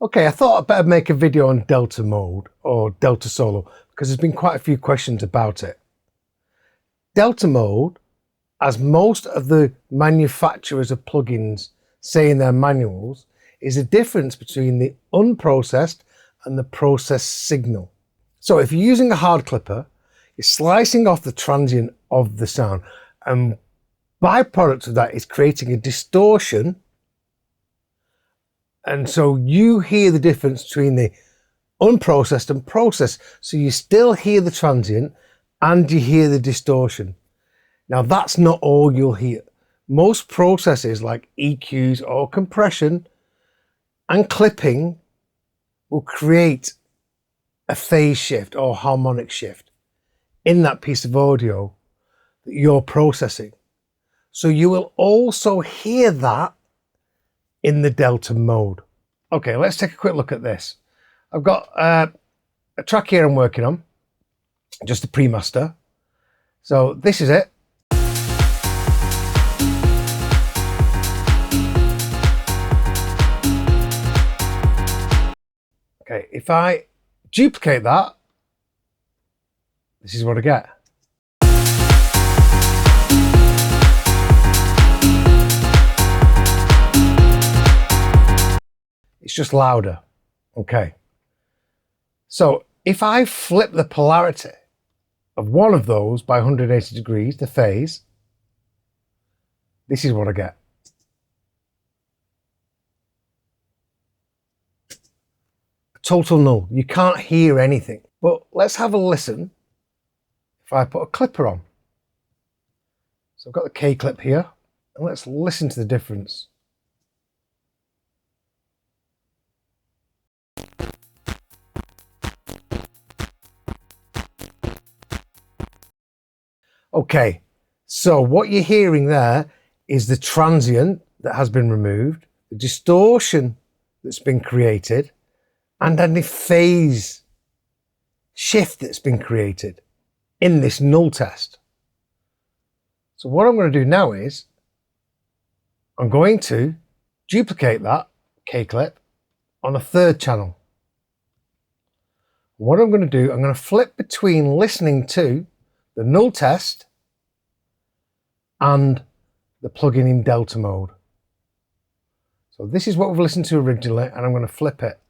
Okay, I thought I'd better make a video on Delta mode or Delta solo because there's been quite a few questions about it. Delta mode, as most of the manufacturers of plugins say in their manuals, is a difference between the unprocessed and the processed signal. So if you're using a hard clipper, you're slicing off the transient of the sound, and byproduct of that is creating a distortion. And so you hear the difference between the unprocessed and processed. So you still hear the transient and you hear the distortion. Now that's not all you'll hear. Most processes like EQs or compression and clipping will create a phase shift or harmonic shift in that piece of audio that you're processing. So you will also hear that in the Delta mode. Okay, let's take a quick look at this. I've got a track here I'm working on, just a pre-master. So this is it. Okay, if I duplicate that, this is what I get. It's just louder. Okay. So if I flip the polarity of one of those by 180 degrees, the phase, this is what I get. Total null. You can't hear anything. But let's have a listen if I put a clipper on. So I've got the KClip here, and let's listen to the difference. Okay, so what you're hearing there is the transient that has been removed, the distortion that's been created, and then the phase shift that's been created in this null test. So what I'm going to do now is I'm going to duplicate that KClip on a third channel. What I'm going to do, I'm going to flip between listening to the null test and the plugin in Delta mode. So this is what we've listened to originally, and I'm going to flip it.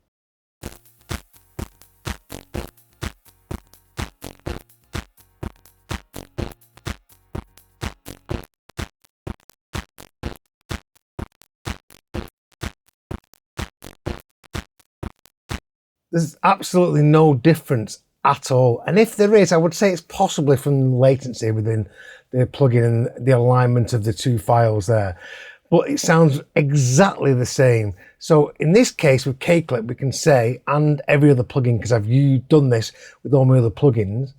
There's absolutely no difference at all. And if there is, I would say it's possibly from latency within the plugin and the alignment of the two files there. But it sounds exactly the same. So in this case with KClip, we can say, and every other plugin, because I've done this with all my other plugins,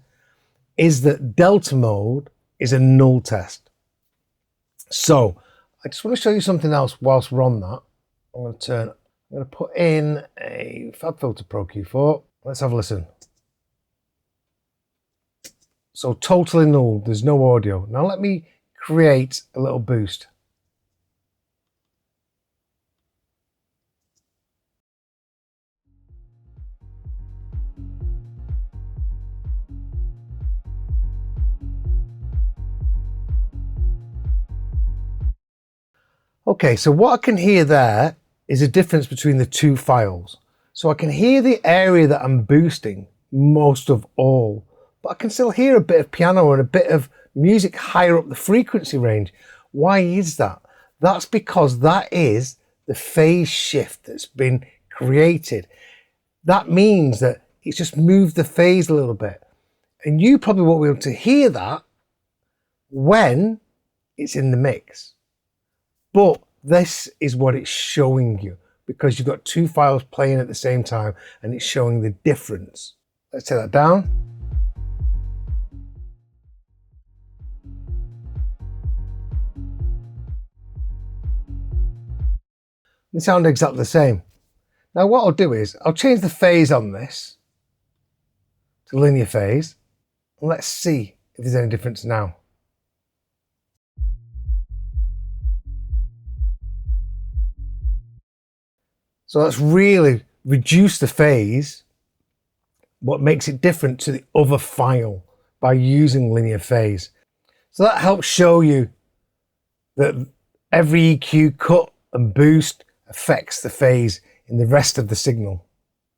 is that Delta mode is a null test. So I just want to show you something else whilst we're on that. I'm going to put in a FabFilter Pro-Q4. Let's have a listen. So totally null, there's no audio. Now let me create a little boost. Okay, so what I can hear there is a difference between the two files. So I can hear the area that I'm boosting most of all, but I can still hear a bit of piano and a bit of music higher up the frequency range. Why is that? That's because that is the phase shift that's been created. That means that it's just moved the phase a little bit. And you probably won't be able to hear that when it's in the mix. But this is what it's showing you, because you've got two files playing at the same time and it's showing the difference. Let's take that down. They sound exactly the same. Now what I'll do is I'll change the phase on this to linear phase, and let's see if there's any difference now. So that's really reduce the phase, what makes it different to the other file by using linear phase. So that helps show you that every EQ cut and boost affects the phase in the rest of the signal.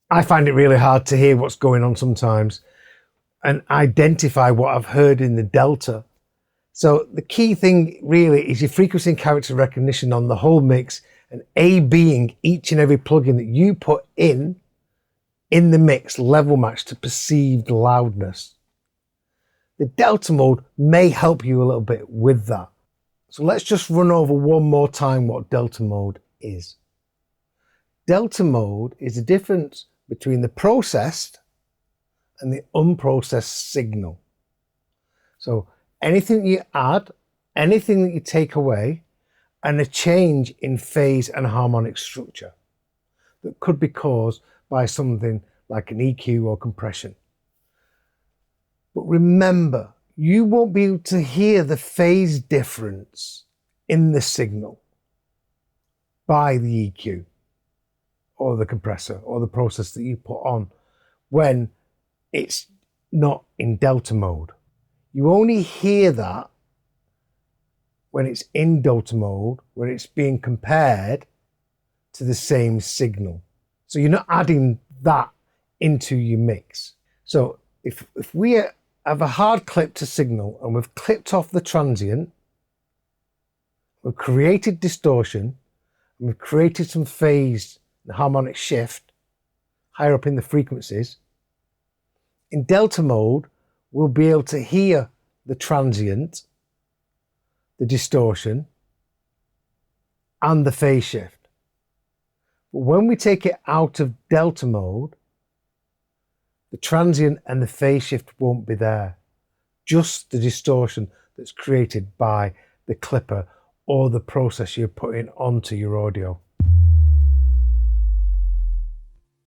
I find it really hard to hear what's going on sometimes and identify what I've heard in the delta. So the key thing really is your frequency and character recognition on the whole mix, and A being each and every plugin that you put in the mix level match to perceived loudness. The delta mode may help you a little bit with that. So let's just run over one more time what delta mode is. Delta mode is the difference between the processed and the unprocessed signal. So anything you add, anything that you take away, and a change in phase and harmonic structure that could be caused by something like an EQ or compression. But remember, you won't be able to hear the phase difference in the signal by the EQ or the compressor or the process that you put on when it's not in delta mode. You only hear that when it's in delta mode, where it's being compared to the same signal. So you're not adding that into your mix. So if we have a hard clip to signal and we've clipped off the transient, we've created distortion, and we've created some phase and harmonic shift higher up in the frequencies, in delta mode, we'll be able to hear the transient, the distortion, and the phase shift. But when we take it out of delta mode, the transient and the phase shift won't be there. Just the distortion that's created by the clipper or the process you're putting onto your audio.